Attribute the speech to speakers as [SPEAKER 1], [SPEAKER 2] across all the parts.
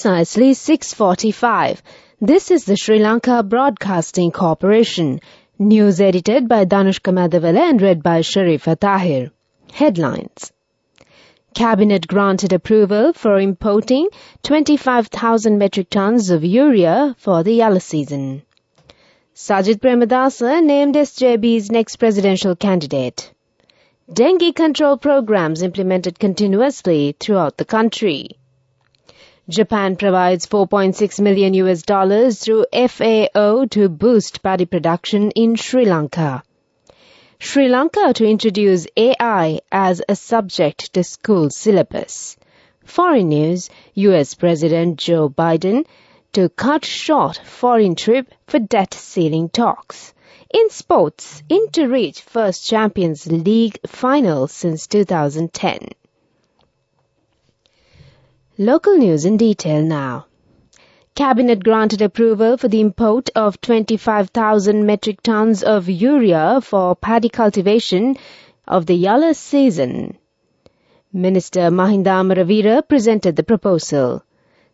[SPEAKER 1] precisely 6:45. This is the Sri Lanka Broadcasting Corporation. News edited by Danushka Madhavela and read by Sharifa Tahir. Headlines. Cabinet granted approval for importing 25,000 metric tons of urea for the yellow season. Sajid Premadasa named SJB's next presidential candidate. Dengue control programs implemented continuously throughout the country. Japan provides $4.6 million through FAO to boost paddy production in Sri Lanka. Sri Lanka to introduce AI as a subject to school syllabus. Foreign news, US President Joe Biden to cut short foreign trip for debt ceiling talks. In sports, Inter reach first Champions League final since 2010. Local news in detail now. Cabinet granted approval for the import of 25,000 metric tons of urea for paddy cultivation of the yellow season. Minister Mahinda Amaravira presented the proposal.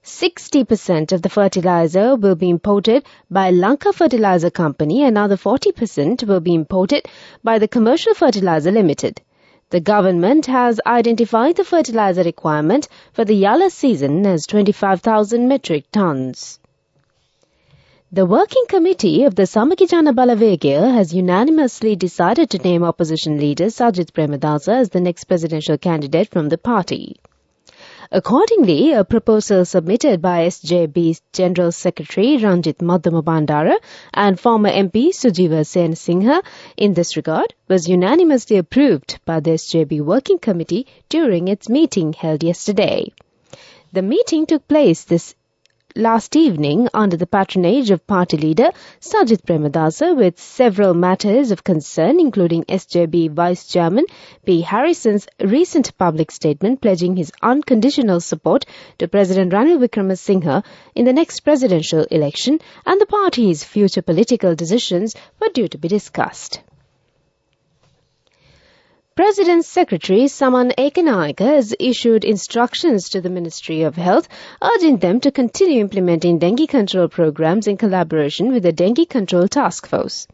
[SPEAKER 1] 60% of the fertilizer will be imported by Lanka Fertilizer Company and another 40% will be imported by the Commercial Fertilizer Limited. The government has identified the fertilizer requirement for the yellow season as 25,000 metric tons. The Working Committee of the Samakijana Balavegaya has unanimously decided to name opposition leader Sajid Premadasa as the next presidential candidate from the party. Accordingly, a proposal submitted by SJB's General Secretary Ranjit Madhamabandara and former MP Sujiva Sen Singha in this regard was unanimously approved by the SJB Working Committee during its meeting held yesterday. The meeting took place last evening under the patronage of party leader Sajid Premadasa with several matters of concern including SJB Vice Chairman P. Harrison's recent public statement pledging his unconditional support to President Ranil Wickremesinghe in the next presidential election, and the party's future political decisions were due to be discussed. President's Secretary Saman Ekanayake has issued instructions to the Ministry of Health urging them to continue implementing dengue control programs in collaboration with the Dengue Control Task Force.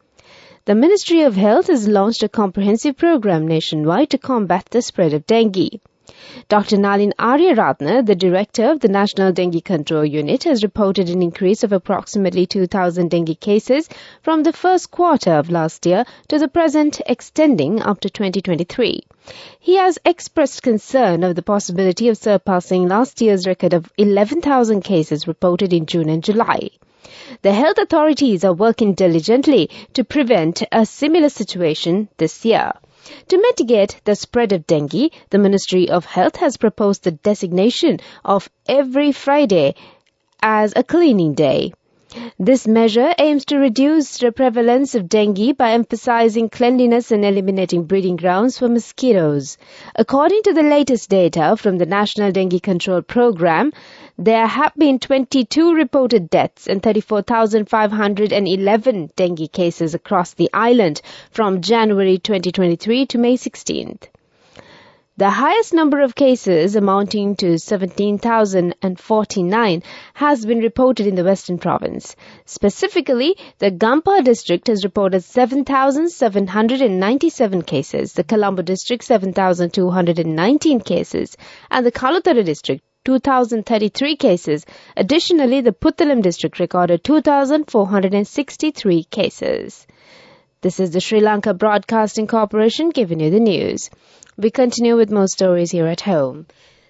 [SPEAKER 1] The Ministry of Health has launched a comprehensive program nationwide to combat the spread of dengue. Dr. Nalin Aryaratna, the director of the National Dengue Control Unit, has reported an increase of approximately 2,000 dengue cases from the first quarter of last year to the present, extending up to 2023. He has expressed concern of the possibility of surpassing last year's record of 11,000 cases reported in June and July. The health authorities are working diligently to prevent a similar situation this year. To mitigate the spread of dengue, the Ministry of Health has proposed the designation of every Friday as a cleaning day. This measure aims to reduce the prevalence of dengue by emphasizing cleanliness and eliminating breeding grounds for mosquitoes. According to the latest data from the National Dengue Control Program, there have been 22 reported deaths and 34,511 dengue cases across the island from January 2023 to May 16th. The highest number of cases, amounting to 17,049, has been reported in the Western Province. Specifically, the Gampa district has reported 7,797 cases, the Colombo district 7,219 cases, and the Kalutara district 2,033 cases. Additionally, the Puttalam district recorded 2,463 cases. This is the Sri Lanka Broadcasting Corporation giving you the news. We continue with more stories here at home.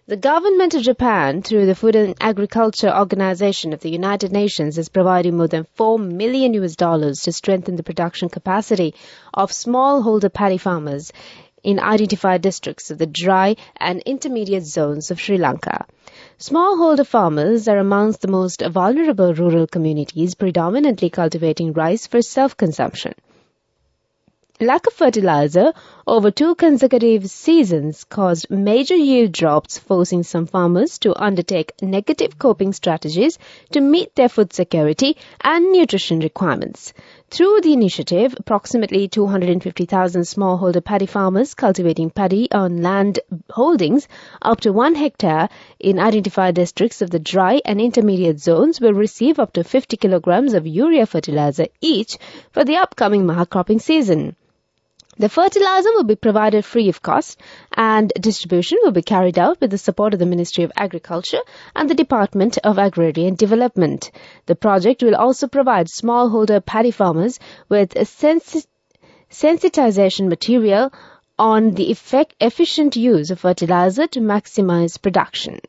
[SPEAKER 1] The government of Japan, through the Food and Agriculture Organization of the United Nations, is providing more than $4 million to strengthen the production capacity of smallholder paddy farmers in identified districts of the dry and intermediate zones of Sri Lanka. Smallholder farmers are amongst the most vulnerable rural communities, predominantly cultivating rice for self-consumption. Lack of fertilizer over 2 consecutive seasons caused major yield drops, forcing some farmers to undertake negative coping strategies to meet their food security and nutrition requirements. Through the initiative, approximately 250,000 smallholder paddy farmers cultivating paddy on land holdings up to 1 hectare in identified districts of the dry and intermediate zones will receive up to 50 kilograms of urea fertilizer each for the upcoming Maha cropping season. The fertilizer will be provided free of cost, and distribution will be carried out with the support of the Ministry of Agriculture and the Department of Agrarian Development. The project will also provide smallholder paddy farmers with sensitization material on the efficient use of fertilizer to maximize production.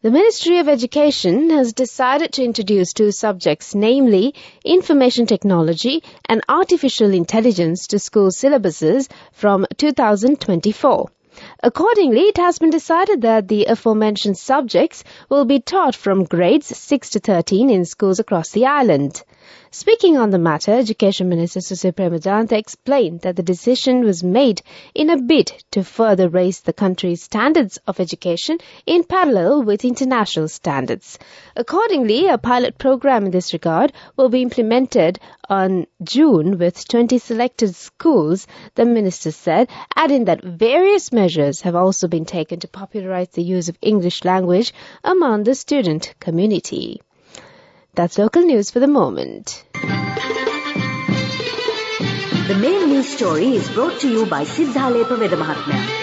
[SPEAKER 1] The Ministry of Education has decided to introduce 2 subjects, namely Information Technology and Artificial Intelligence, to school syllabuses from 2024. Accordingly, it has been decided that the aforementioned subjects will be taught from grades 6 to 13 in schools across the island. Speaking on the matter, Education Minister Susi Premadanta explained that the decision was made in a bid to further raise the country's standards of education in parallel with international standards. Accordingly, a pilot program in this regard will be implemented on June with 20 selected schools, the minister said, adding that various measures have also been taken to popularize the use of English language among the student community. That's local news for the moment.
[SPEAKER 2] The main news story is brought to you by Siddhalepa Vedamahatmya.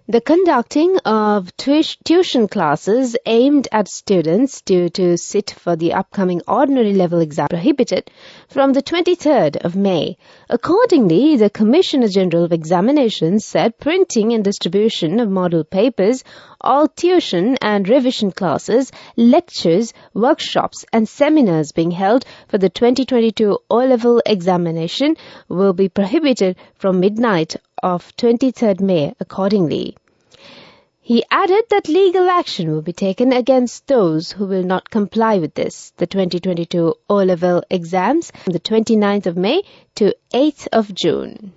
[SPEAKER 1] The conducting of tuition classes aimed at students due to sit for the upcoming ordinary level exam prohibited from the 23rd of May. Accordingly, the Commissioner General of Examinations said printing and distribution of model papers, all tuition and revision classes, lectures, workshops and seminars being held for the 2022 O-level examination will be prohibited from midnight of 23rd May accordingly. He added that legal action will be taken against those who will not comply with this. The 2022 O-level exams from the 29th of May to 8th of June.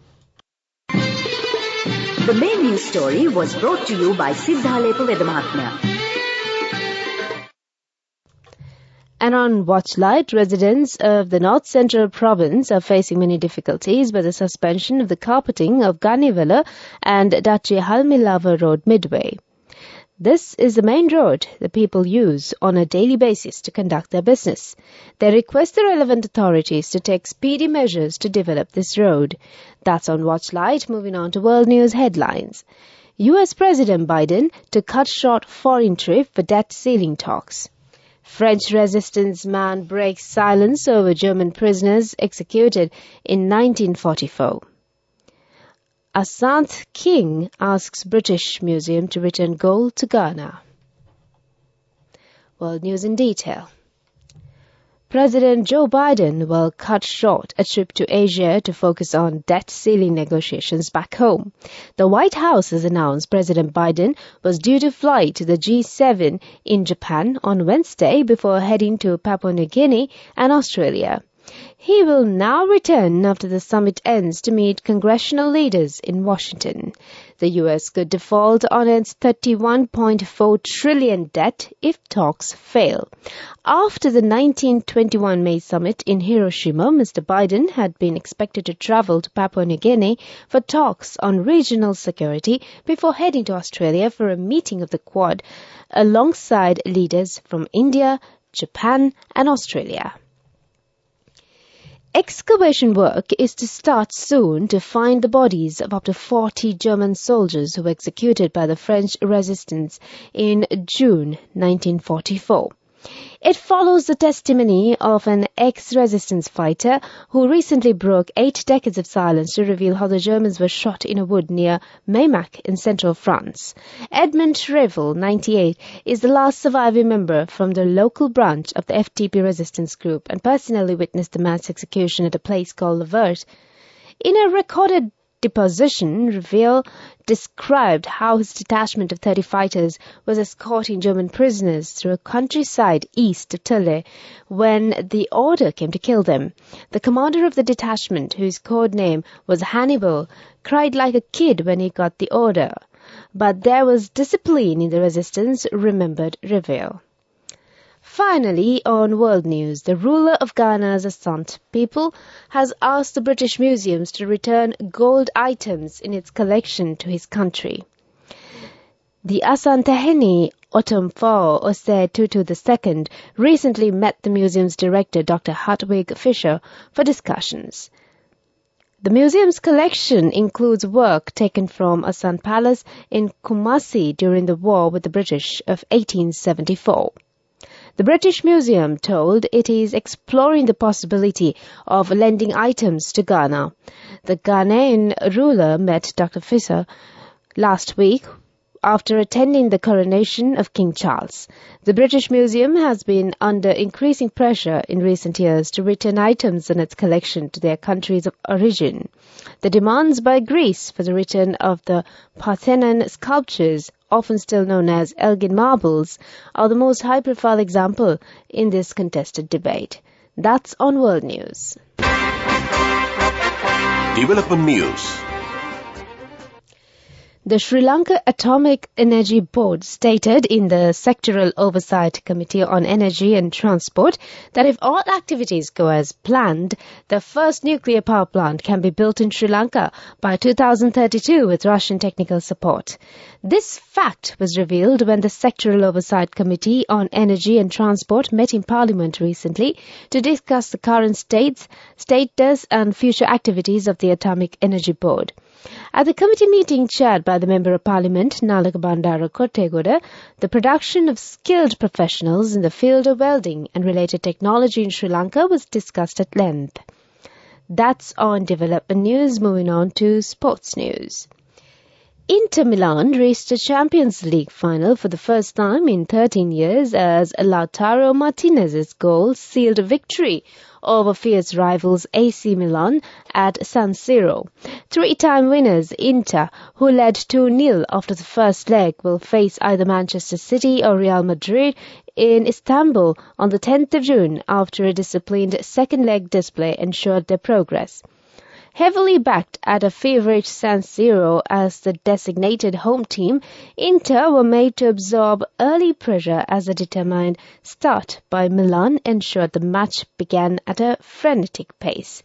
[SPEAKER 2] The main news story was brought to you by Siddhalepa Vedamahatmya.
[SPEAKER 1] And on Watchlight, residents of the North Central Province are facing many difficulties by the suspension of the carpeting of Ganivela and Dachi Halmilava Road Midway. This is the main road the people use on a daily basis to conduct their business. They request the relevant authorities to take speedy measures to develop this road. That's on Watchlight. Moving on to world news headlines. U.S. President Biden to cut short foreign trip for debt ceiling talks. French resistance man breaks silence over German prisoners executed in 1944. Asante King asks British Museum to return gold to Ghana. World news in detail. President Joe Biden will cut short a trip to Asia to focus on debt ceiling negotiations back home. The White House has announced President Biden was due to fly to the G7 in Japan on Wednesday before heading to Papua New Guinea and Australia. He will now return after the summit ends to meet congressional leaders in Washington. The U.S. could default on its $31.4 trillion debt if talks fail. After the 1921 May summit in Hiroshima, Mr. Biden had been expected to travel to Papua New Guinea for talks on regional security before heading to Australia for a meeting of the Quad alongside leaders from India, Japan and Australia. Excavation work is to start soon to find the bodies of up to 40 German soldiers who were executed by the French resistance in June 1944. It follows the testimony of an ex-resistance fighter who recently broke 8 decades of silence to reveal how the Germans were shot in a wood near Meymac in central France. Edmund Revel, 98, is the last surviving member from the local branch of the FTP resistance group and personally witnessed the man's execution at a place called Le Vert. In a recorded deposition, Revere described how his detachment of 30 fighters was escorting German prisoners through a countryside east of Tille when the order came to kill them. The commander of the detachment, whose code name was Hannibal, cried like a kid when he got the order. But there was discipline in the resistance, remembered Revere. Finally, on world news, the ruler of Ghana's Asante people has asked the British museums to return gold items in its collection to his country. The Asantehene Otumfuo Osei Tutu II recently met the museum's director, Dr. Hartwig Fischer, for discussions. The museum's collection includes work taken from Asante Palace in Kumasi during the war with the British of 1874. The British Museum told it is exploring the possibility of lending items to Ghana. The Ghanaian ruler met Dr. Fischer last week after attending the coronation of King Charles. The British Museum has been under increasing pressure in recent years to return items in its collection to their countries of origin. The demands by Greece for the return of the Parthenon sculptures, often still known as Elgin marbles, are the most high-profile example in this contested debate. That's on World News.
[SPEAKER 3] Development News.
[SPEAKER 1] The Sri Lanka Atomic Energy Board stated in the Sectoral Oversight Committee on Energy and Transport that if all activities go as planned, the first nuclear power plant can be built in Sri Lanka by 2032 with Russian technical support. This fact was revealed when the Sectoral Oversight Committee on Energy and Transport met in Parliament recently to discuss the current status and future activities of the Atomic Energy Board. At the committee meeting chaired by the Member of Parliament, Nalaka Bandara Kottegoda, the production of skilled professionals in the field of welding and related technology in Sri Lanka was discussed at length. That's on development news. Moving on to sports news. Inter Milan reached a Champions League final for the first time in 13 years as Lautaro Martinez's goal sealed a victory over fierce rivals AC Milan at San Siro. Three-time winners Inter, who led 2-0 after the first leg, will face either Manchester City or Real Madrid in Istanbul on the 10th of June after a disciplined second-leg display ensured their progress. Heavily backed at a favourite San Siro as the designated home team, Inter were made to absorb early pressure as a determined start by Milan ensured the match began at a frenetic pace.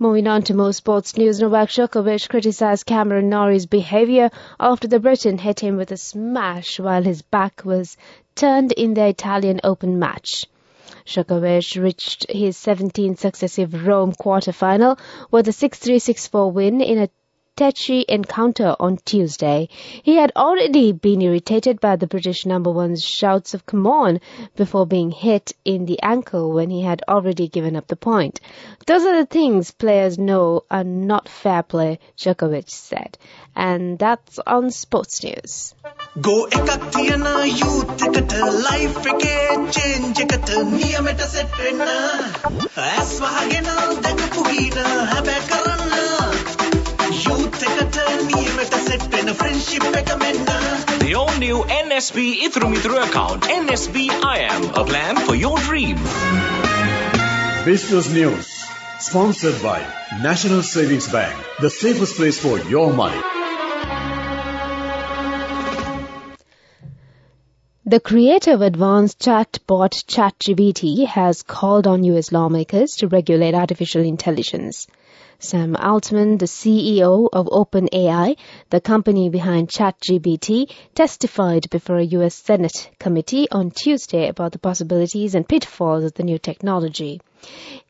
[SPEAKER 1] Moving on to more sports news, Novak Djokovic criticized Cameron Norrie's behaviour after the Briton hit him with a smash while his back was turned in the Italian Open match. Djokovic reached his 17th successive Rome quarter-final with a 6-3, 6-4 win in a tetchy encounter on Tuesday. He had already been irritated by the British number one's shouts of "come on" before being hit in the ankle when he had already given up the point. Those are the things players know are not fair play, Djokovic said. And that's on sports news.
[SPEAKER 4] Go ekak thiyana youth eකට life එකේ change එකට නියමෙට set වෙන්න ඇස් වහගෙන දැකපු හින හැබැ කරන්න youth එකට නියමෙට set වෙන friendship එක මෙන්න.
[SPEAKER 3] The all-new NSB Ithru account, NSB IM, a plan for your dream.
[SPEAKER 5] Business News, sponsored by National Savings Bank, the safest place for your money.
[SPEAKER 1] The creator of advanced chatbot ChatGPT has called on U.S. lawmakers to regulate artificial intelligence. Sam Altman, the CEO of OpenAI, the company behind ChatGPT, testified before a U.S. Senate committee on Tuesday about the possibilities and pitfalls of the new technology.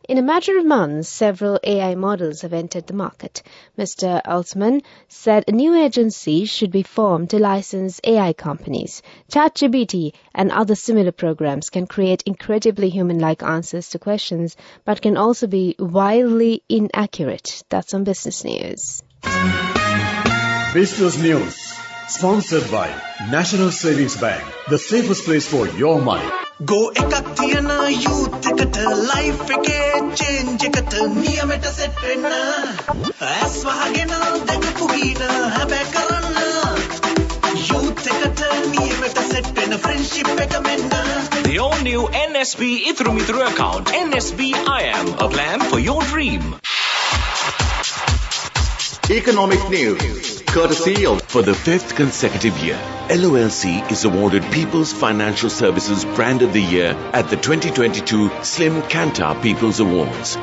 [SPEAKER 1] In a matter of months, several AI models have entered the market. Mr. Altman said a new agency should be formed to license AI companies. ChatGPT and other similar programs can create incredibly human-like answers to questions, but can also be wildly inaccurate. That's on Business News.
[SPEAKER 5] Business News, sponsored by National Savings Bank, the safest place for your money.
[SPEAKER 4] Go එකක් තියන youth එකට life එකේ change එකට නියමෙට set වෙන්න ඇස් වහගෙන දැකපු ගීන හැබැයි කරන්න youth එකට නියමෙට set වෙන friendship එක මෙන්න
[SPEAKER 3] The all-new NSB Ithru account, NSB IAM, a plan for your dream.
[SPEAKER 5] Economic news, courtesy of...
[SPEAKER 6] For the 5th consecutive year, LOLC is awarded People's Financial Services Brand of the Year at the 2022 Slim Kantar People's Awards.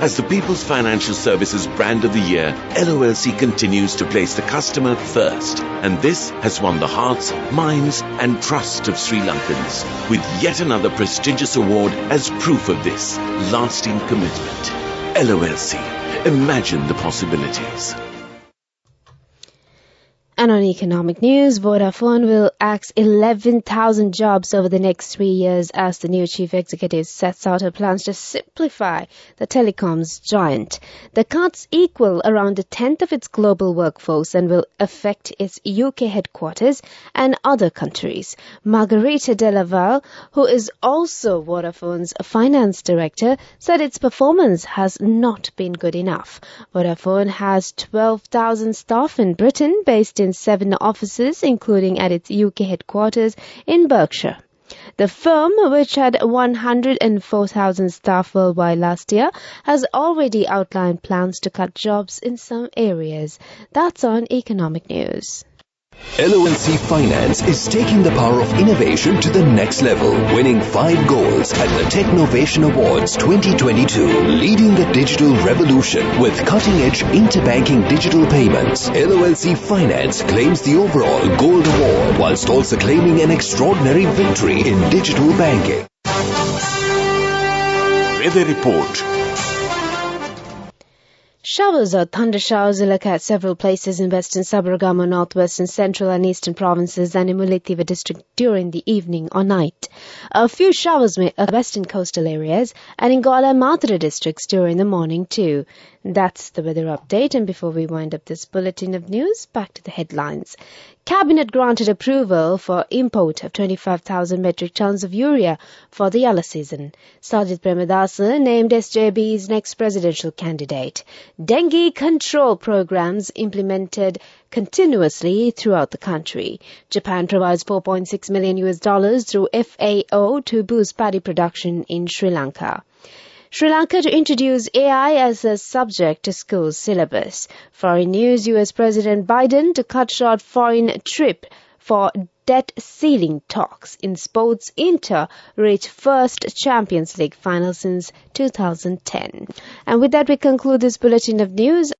[SPEAKER 6] As the People's Financial Services Brand of the Year, LOLC continues to place the customer first. And this has won the hearts, minds and trust of Sri Lankans, with yet another prestigious award as proof of this lasting commitment. LOLC. Imagine the possibilities.
[SPEAKER 1] And on economic news, Vodafone will axe 11,000 jobs over the next 3 years as the new chief executive sets out her plans to simplify the telecoms giant. The cuts equal around a tenth of its global workforce and will affect its UK headquarters and other countries. Margarita Delaval, who is also Vodafone's finance director, said its performance has not been good enough. Vodafone has 12,000 staff in Britain, based in 7 offices, including at its UK headquarters in Berkshire. The firm, which had 104,000 staff worldwide last year, has already outlined plans to cut jobs in some areas. That's on economic news.
[SPEAKER 7] LOLC Finance is taking the power of innovation to the next level, winning 5 golds at the Technovation Awards 2022, leading the digital revolution with cutting-edge interbanking digital payments. LOLC Finance claims the overall gold award whilst also claiming an extraordinary victory in digital banking.
[SPEAKER 6] Weather report.
[SPEAKER 1] Showers or thunder showers will occur at several places in western Sabaragama, northwestern, central and eastern provinces and in Mullaitiva district during the evening or night. A few showers may occur in western coastal areas and in Gola and Mathura districts during the morning too. That's the weather update, and before we wind up this bulletin of news, back to the headlines. Cabinet granted approval for import of 25,000 metric tons of urea for the yellow season. Sajid Premadasa named SJB's next presidential candidate. Dengue control programs implemented continuously throughout the country. Japan provides $4.6 million through FAO to boost paddy production in Sri Lanka. Sri Lanka to introduce AI as a subject to school syllabus. Foreign news, US President Biden to cut short foreign trip for debt ceiling talks. In sports, Inter reached first Champions League final since 2010. And with that, we conclude this bulletin of news.